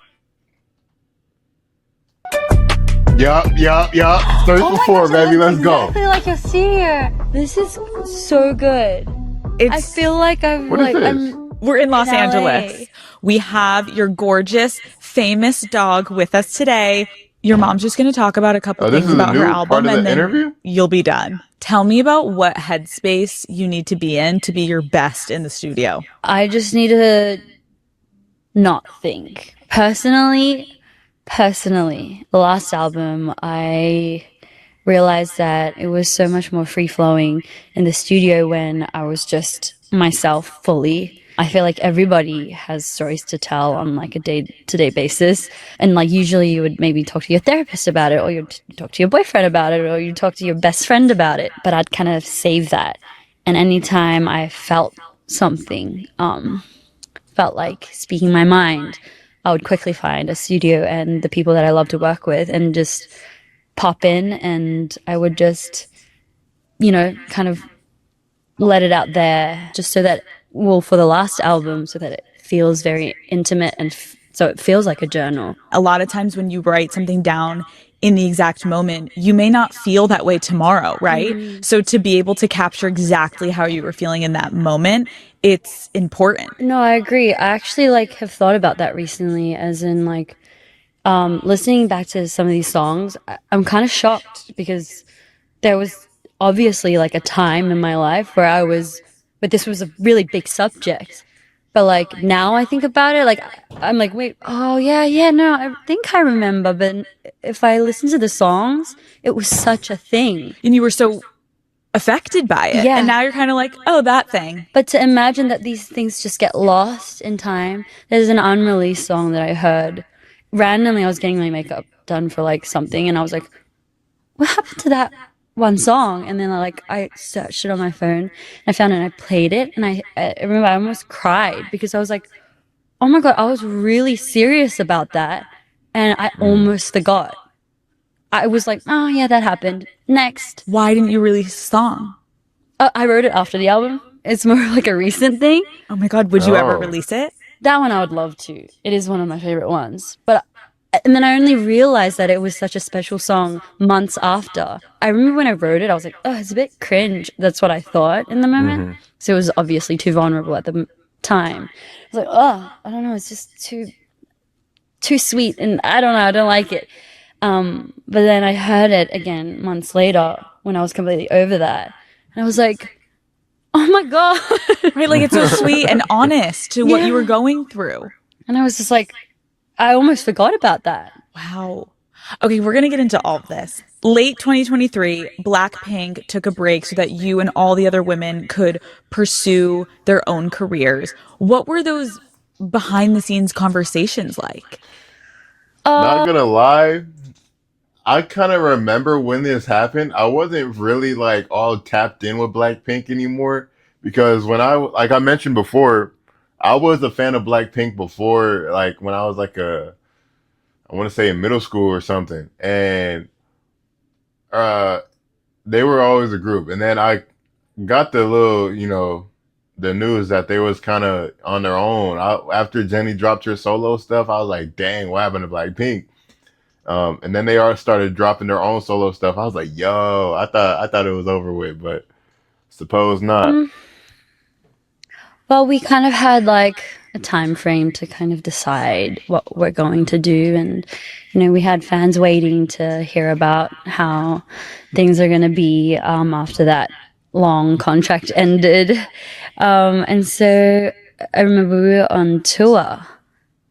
Yup. Search Oh my before, gosh, baby. it looks Let's go. exactly like your senior. This is so good. I feel like we're in Los in LA. Angeles. We have your gorgeous, famous dog with us today. Your mom's just going to talk about a couple This things is a about her new part album, of and the then interview? you'll be done. Tell me about what headspace you need to be in to be your best in the studio. I just need to not think. Personally, the last album, I realized that it was so much more free-flowing in the studio when I was just myself fully. I feel like everybody has stories to tell on like a day-to-day basis. And like usually you would maybe talk to your therapist about it, or you'd talk to your boyfriend about it, or you'd talk to your best friend about it. But I'd kind of save that. And anytime I felt something, felt like speaking my mind, I would quickly find a studio and the people that I love to work with and just pop in, and I would just, kind of let it out there just so that, for the last album, so that it feels very intimate and so it feels like a journal. A lot of times when you write something down in the exact moment, you may not feel that way tomorrow, right? So to be able to capture exactly how you were feeling in that moment, it's important. No, I agree. I actually have thought about that recently, as in listening back to some of these songs, I'm kind of shocked because there was obviously a time in my life but this was a really big subject. But now I think about it, I'm like, wait, oh yeah, no, I think I remember. But if I listen to the songs, it was such a thing. And you were so affected by it. Yeah. And now you're kind of like, oh, that thing. But to imagine that these things just get lost in time. There's an unreleased song that I heard. Randomly, I was getting my makeup done for something, and I was like, what happened to that one song? And then I searched it on my phone, I found it, and I played it, and I remember I almost cried because I was like, oh my God, I was really serious about that, and I almost forgot. I was like, oh yeah, that happened. Next. Why didn't you release a song? I wrote it after the album. It's more like a recent thing. Oh my God, would you ever release it? That one I would love to. It is one of my favorite ones. And then I only realized that it was such a special song months after. I remember when I wrote it, I was like, oh, it's a bit cringe. That's what I thought in the moment. So it was obviously too vulnerable at the time. I was like, oh, I don't know, it's just too sweet, and I don't know, I don't like it. But then I heard it again months later when I was completely over that. And I was like, oh my God. Right, it's so sweet and honest to what you were going through. And I was just like, I almost forgot about that. Wow. Okay, we're going to get into all of this. Late 2023, Blackpink took a break so that you and all the other women could pursue their own careers. What were those behind the scenes conversations like? Not gonna lie, I kind of remember when this happened. I wasn't really all tapped in with Blackpink anymore because when I mentioned before, I was a fan of Blackpink before, when I was I want to say in middle school or something. And they were always a group. And then I got the little, the news that they was kind of on their own. After Jennie dropped her solo stuff, I was like, dang, what happened to Blackpink? And then they all started dropping their own solo stuff. I was like, yo, I thought it was over with, but suppose not. Well, we kind of had a time frame to kind of decide what we're going to do, and we had fans waiting to hear about how things are going to be after that long contract ended. And so I remember we were on tour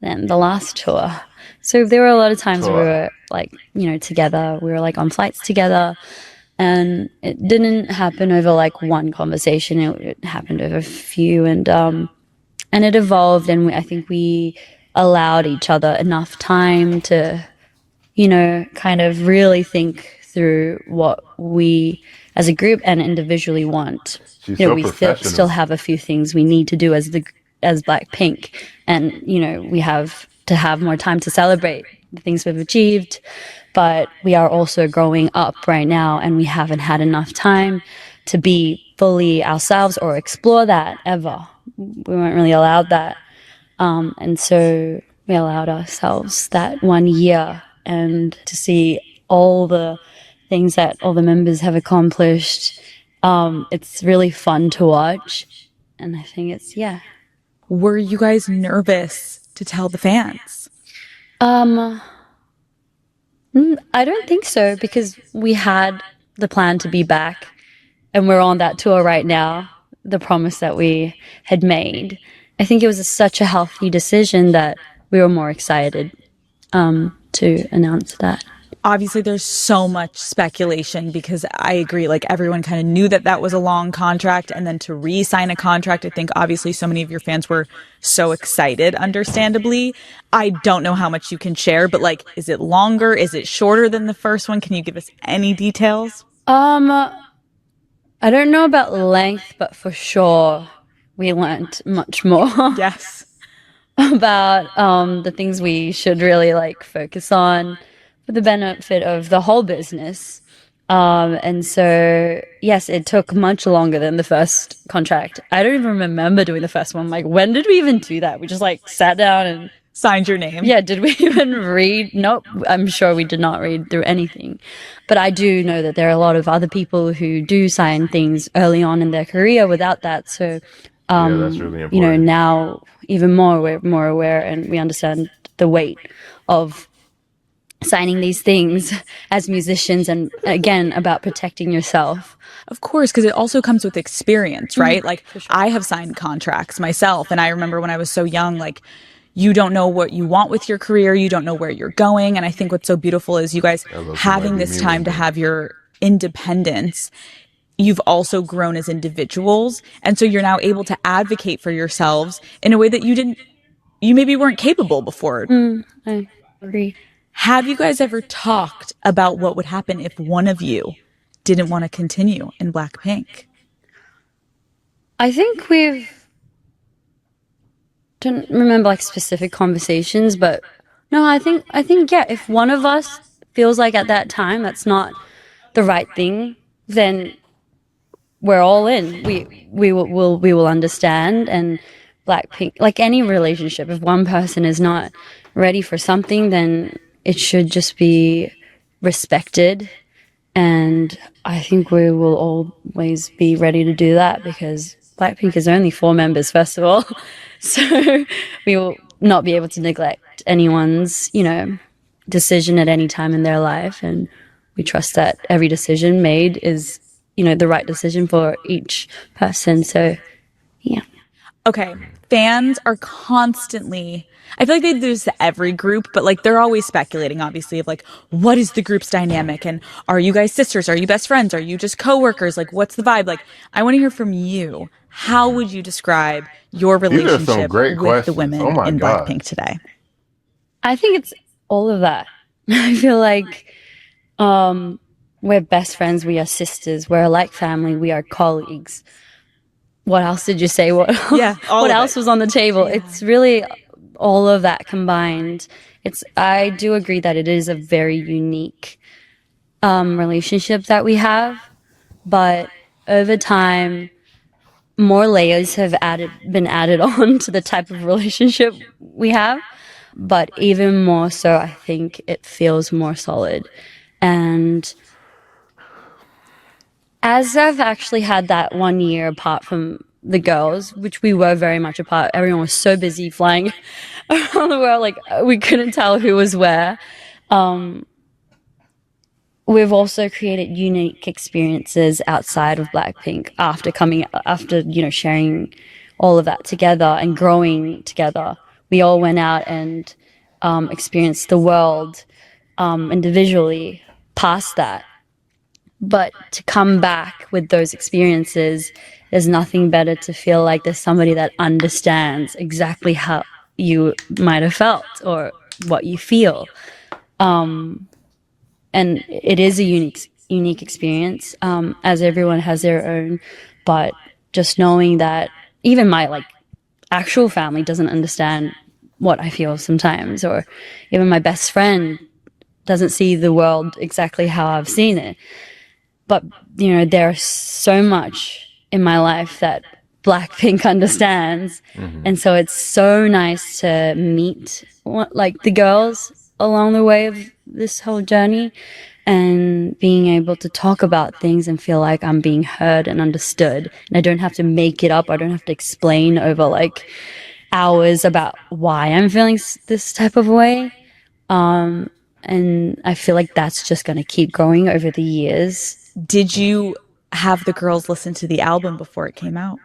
then, the last tour. So there were a lot of times where we were together. We were on flights together. And it didn't happen over one conversation. It happened over a few, and it evolved. And I think we allowed each other enough time to, kind of really think through what we as a group and individually want. She's so we professional. still have a few things we need to do as Blackpink, and we have to have more time to celebrate the things we've achieved. But we are also growing up right now, and we haven't had enough time to be fully ourselves or explore that ever. We weren't really allowed that. And so we allowed ourselves that 1 year and to see all the things that all the members have accomplished. It's really fun to watch. And I think it's, yeah. Were you guys nervous to tell the fans? I don't think so, because we had the plan to be back and we're on that tour right now, the promise that we had made. I think it was such a healthy decision that we were more excited to announce that. Obviously, there's so much speculation because I agree, like everyone kind of knew that that was a long contract, and then to re-sign a contract, I think obviously so many of your fans were so excited, understandably. I don't know how much you can share, but like, is it longer? Is it shorter than the first one? Can you give us any details? I don't know about length, but for sure we learned much more. Yes. About the things we should really like focus on for the benefit of the whole business. And so, yes, it took much longer than the first contract. I don't even remember doing the first one. Like, when did we even do that? We just like sat down and signed your name. Yeah, did we even read? Nope, I'm sure we did not read through anything. But I do know that there are a lot of other people who do sign things early on in their career without that. So, yeah, that's really important. You know, now even more, we're more aware and we understand the weight of signing these things as musicians, and again, about protecting yourself. Of course, because it also comes with experience, right? Like, sure. I have signed contracts myself, and I remember when I was so young, like, you don't know what you want with your career, you don't know where you're going, and I think what's so beautiful is you guys having this time to have your independence. You've also grown as individuals, and so you're now able to advocate for yourselves in a way that you maybe weren't capable before. I agree. Have you guys ever talked about what would happen if one of you didn't want to continue in Blackpink? I think don't remember like specific conversations, but no, I think yeah, if one of us feels like at that time that's not the right thing, then we're all in. We will understand. And Blackpink, like any relationship, if one person is not ready for something, then it should just be respected. And I think we will always be ready to do that, because Blackpink is only 4 members, first of all. So we will not be able to neglect anyone's, you know, decision at any time in their life. And we trust that every decision made is, you know, the right decision for each person. So, yeah. Okay. Fans are constantly, I feel like they do this to every group, but like they're always speculating, obviously, of like, what is the group's dynamic? And are you guys sisters? Are you best friends? Are you just coworkers? Like, what's the vibe? Like, I want to hear from you. How would you describe your relationship with the women in Blackpink today? I think it's all of that. I feel like we're best friends, we are sisters, we're like family, we are colleagues. What else did you say? What else was on the table? Yeah. It's really all of that combined. I do agree that it is a very unique relationship that we have, but over time, more layers have been added on to the type of relationship we have. But even more so, I think it feels more solid. And as I've actually had that 1 year apart from the girls, which we were very much apart, everyone was so busy flying around the world, like we couldn't tell who was where. We've also created unique experiences outside of Blackpink after, you know, sharing all of that together and growing together. We all went out and experienced the world individually past that. But to come back with those experiences, there's nothing better to feel like there's somebody that understands exactly how you might have felt or what you feel. And it is a unique experience, as everyone has their own. But just knowing that even my like actual family doesn't understand what I feel sometimes, or even my best friend doesn't see the world exactly how I've seen it. But, you know, there's so much in my life that Blackpink understands. Mm-hmm. And so it's so nice to meet like the girls along the way of this whole journey and being able to talk about things and feel like I'm being heard and understood. And I don't have to make it up. I don't have to explain over like hours about why I'm feeling this type of way. And I feel like that's just going to keep growing over the years. Did you have the girls listen to the album before it came out?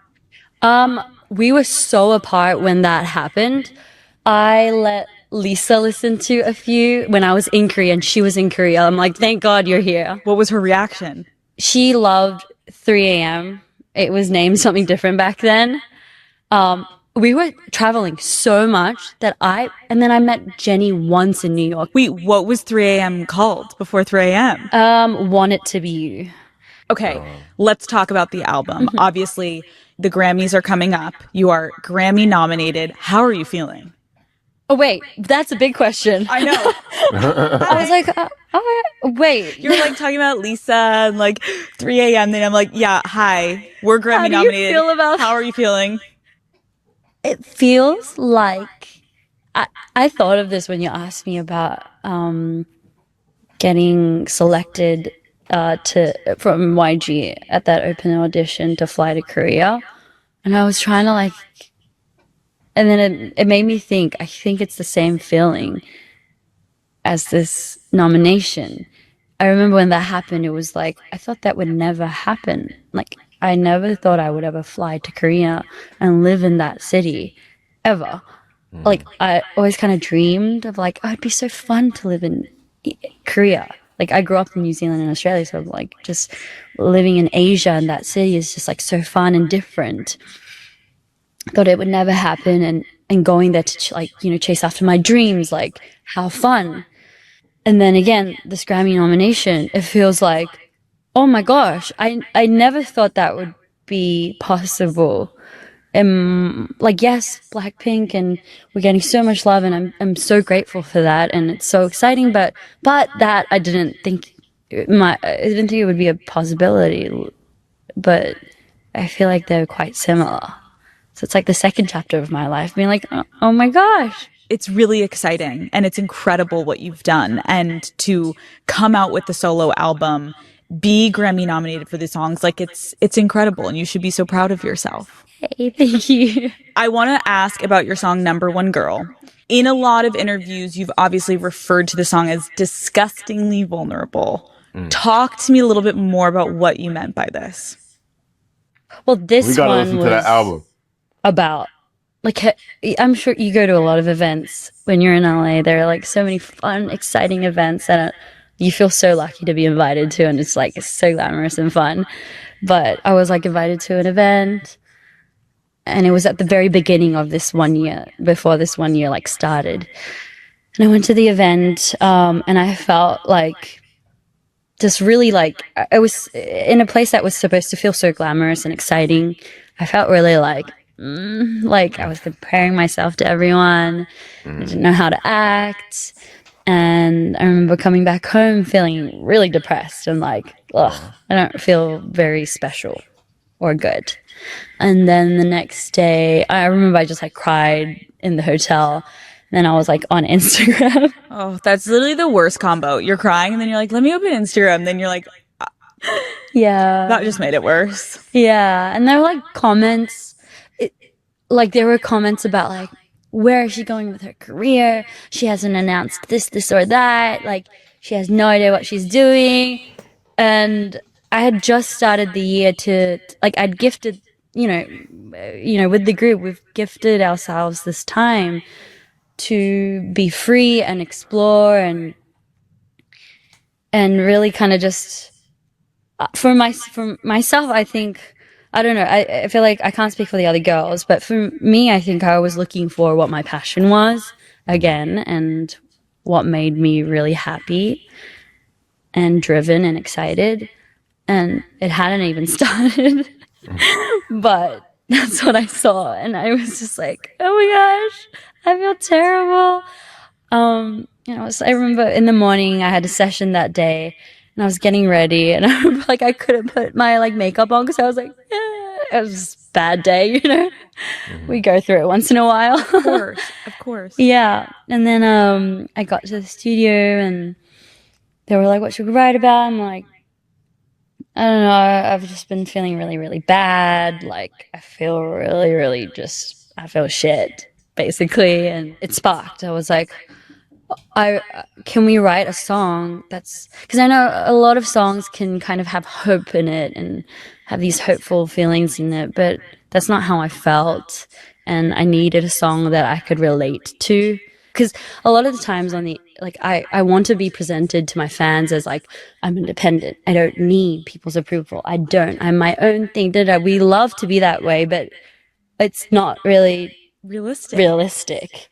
We were so apart when that happened. I let Lisa listen to a few when I was in Korea and she was in Korea. I'm like, thank God you're here. What was her reaction? She loved 3 a.m. It was named something different back then. We were traveling so much that and then I met Jenny once in New York. Wait, what was 3 a.m. called before 3 a.m.? Want It to Be You. Okay, let's talk about the album. Obviously, the Grammys are coming up. You are Grammy nominated. How are you feeling? Oh, wait, that's a big question. I know. I was like, wait. You're like talking about Lisa and like 3 a.m. Then I'm like, yeah, hi, we're Grammy nominated. How are you feeling? It feels like I thought of this when you asked me about getting selected from YG at that open audition to fly to Korea, and I was trying to like, and then it made me think. I think it's the same feeling as this nomination. I remember when that happened, it was like I thought that would never happen. Like I never thought I would ever fly to Korea and live in that city ever. Like I always kind of dreamed of like, oh, it'd be so fun to live in Korea. Like I grew up in New Zealand and Australia, so like just living in Asia and that city is just like so fun and different. I thought it would never happen, and going there to like, you know, chase after my dreams, like how fun. And then again, this Grammy nomination, it feels like, oh my gosh, I never thought that would be possible. Like, yes, Blackpink, and we're getting so much love, and I'm so grateful for that, and it's so exciting. But that I didn't think it would be a possibility. But I feel like they're quite similar. So it's like the second chapter of my life, being like, oh my gosh. It's really exciting and it's incredible what you've done. And to come out with the solo album, be Grammy nominated for the songs, like it's incredible, and you should be so proud of yourself. Hey, thank you. I want to ask about your song Number One Girl. In a lot of interviews, you've obviously referred to the song as disgustingly vulnerable. Talk to me a little bit more about what you meant by this. Well, this we gotta one listen was to that album. About, like, I'm sure you go to a lot of events when you're in LA. There are like so many fun, exciting events that you feel so lucky to be invited to, and it's like it's so glamorous and fun. But I was like invited to an event, and it was at the very beginning of this 1 year, before this 1 year like started. And I went to the event, and I felt like just really like I was in a place that was supposed to feel so glamorous and exciting. I felt really like I was comparing myself to everyone. I didn't know how to act. And I remember coming back home feeling really depressed and like, ugh, I don't feel very special or good. And then the next day, I remember I just like cried in the hotel. And then I was like on Instagram. Oh, that's literally the worst combo. You're crying and then you're like, let me open Instagram. Then you're like, yeah. That just made it worse. Yeah. And there were like comments. There were comments about like, where is she going with her career? She hasn't announced this or that. Like, she has no idea what she's doing. And I had just started the year to, like, I'd gifted, with the group, we've gifted ourselves this time to be free and explore and really kind of just, for myself, I think, I don't know. I feel like I can't speak for the other girls, but for me, I think I was looking for what my passion was again and what made me really happy and driven and excited. And it hadn't even started, but that's what I saw. And I was just like, oh my gosh, I feel terrible. I remember in the morning I had a session that day. And I was getting ready, and I remember, like, I couldn't put my, like, makeup on because I was like, it was just a bad day, We go through it once in a while. Of course. Yeah. And then I got to the studio, and they were like, what should we write about? I'm like, I don't know. I've just been feeling really, really bad. Like, I feel really, really I feel shit, basically. And it sparked. I was like, can we write a song that's, because I know a lot of songs can kind of have hope in it and have these hopeful feelings in it, but that's not how I felt. And I needed a song that I could relate to. Because a lot of the times I want to be presented to my fans as like, I'm independent. I don't need people's approval. I'm my own thing. We love to be that way, but it's not really realistic.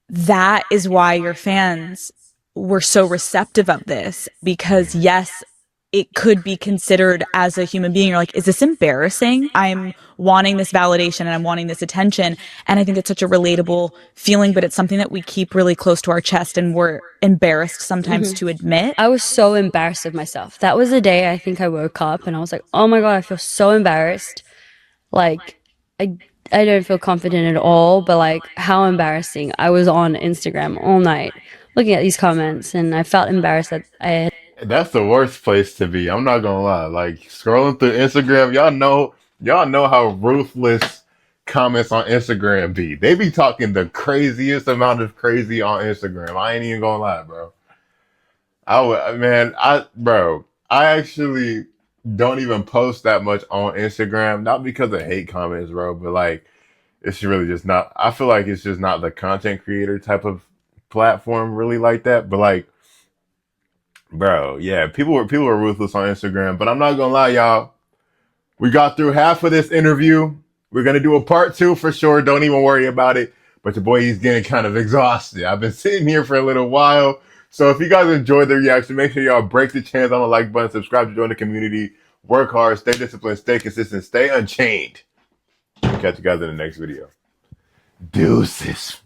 That is why your fans were so receptive of this, because yes, it could be considered as a human being. You're like, is this embarrassing? I'm wanting this validation and I'm wanting this attention. And I think it's such a relatable feeling, but it's something that we keep really close to our chest and we're embarrassed sometimes to admit. I was so embarrassed of myself. That was the day I think I woke up and I was like, oh my God, I feel so embarrassed. Like, I don't feel confident at all, but like how embarrassing. I was on Instagram all night looking at these comments and I felt embarrassed that I had. That's the worst place to be. I'm not gonna lie. Like scrolling through Instagram, y'all know how ruthless comments on Instagram be. They be talking the craziest amount of crazy on Instagram. I ain't even gonna lie, bro. I actually don't even post that much on Instagram. Not because of hate comments, bro, but like it's really just not. I feel like it's just not the content creator type of platform really like that. But like, bro, yeah, people were ruthless on Instagram, but I'm not gonna lie, y'all. We got through half of this interview. We're gonna do a part 2 for sure. Don't even worry about it. But your boy, he's getting kind of exhausted. I've been sitting here for a little while. So if you guys enjoyed the reaction, make sure y'all break the chance on the like button, subscribe to join the community, work hard, stay disciplined, stay consistent, stay unchained. Catch you guys in the next video. Deuces.